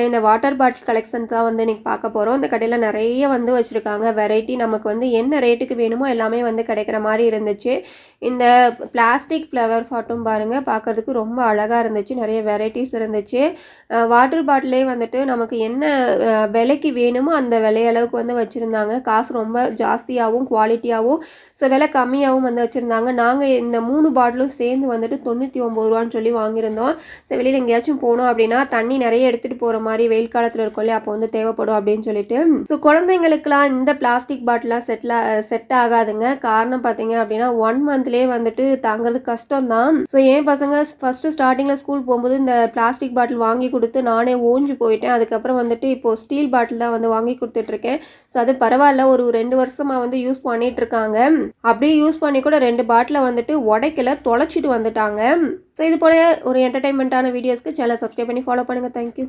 இந்த water bottle collection தான் வந்து இன்றைக்கி பார்க்க போகிறோம். இந்த கடையில் நிறைய வந்து வச்சுருக்காங்க. வெரைட்டி நமக்கு வந்து என்ன ரேட்டுக்கு வேணுமோ எல்லாமே வந்து கிடைக்கிற மாதிரி இருந்துச்சு. இந்த பிளாஸ்டிக் ஃப்ளவர் ஃபாட்டும் பாருங்கள், பார்க்குறதுக்கு ரொம்ப அழகாக இருந்துச்சு. நிறைய வெரைட்டிஸ் இருந்துச்சு. வாட்டர் பாட்டிலே வந்துட்டு நமக்கு என்ன விலைக்கு வேணுமோ அந்த விலையளவுக்கு வந்து வச்சுருந்தாங்க. காசு ரொம்ப ஜாஸ்தியாகவும் குவாலிட்டியாகவும் விலை கம்மியாகவும் வந்து வச்சுருந்தாங்க. நாங்கள் இந்த 3 பாட்டிலும் சேர்ந்து வந்துட்டு 99 ரூபான்னு சொல்லி வாங்கியிருந்தோம். வெளியில் எங்கேயாச்சும் போனோம் அப்படின்னா தண்ணி நிறைய எடுத்துகிட்டு போகிற மாதிரி வெயில் காலத்தில் இருக்கும் இல்லையா, அப்போ வந்து தேவைப்படும் அப்படின்னு சொல்லிட்டு. குழந்தைங்களுக்குலாம் இந்த பிளாஸ்டிக் பாட்டிலாம் செட் ஆகாதுங்க. காரணம் பார்த்தீங்க அப்படின்னா 1 மந்த்லேயே வந்துட்டு தாங்கிறது கஷ்டம் தான். என் பசங்க ஃபஸ்ட்டு ஸ்டார்டிங்கில் ஸ்கூல் போகும்போது இந்த பிளாஸ்டிக் பாட்டில் வாங்கி கொடுத்து நானே ஓஞ்சு போயிட்டேன். அதுக்கப்புறம் வந்துட்டு இப்போது ஸ்டீல் பாட்டில் தான் வந்து வாங்கி கொடுத்துட்ருக்கேன். அது பரவாயில்ல, ஒரு 2 வருஷமாக வந்து யூஸ் பண்ணிகிட்ருக்காங்க. அப்படியே யூஸ் பண்ணி கூட 2 பாட்டிலை வந்துட்டு உடைக்கல, தொலைச்சிட்டு வந்துட்டாங்க. இது போல ஒரு என்டர்டைன்மெண்ட்டான வீடியோஸ்க்கு சேனல் சப்ஸ்கிரைப் பண்ணி ஃபாலோ பண்ணுங்கள். தேங்க்யூ.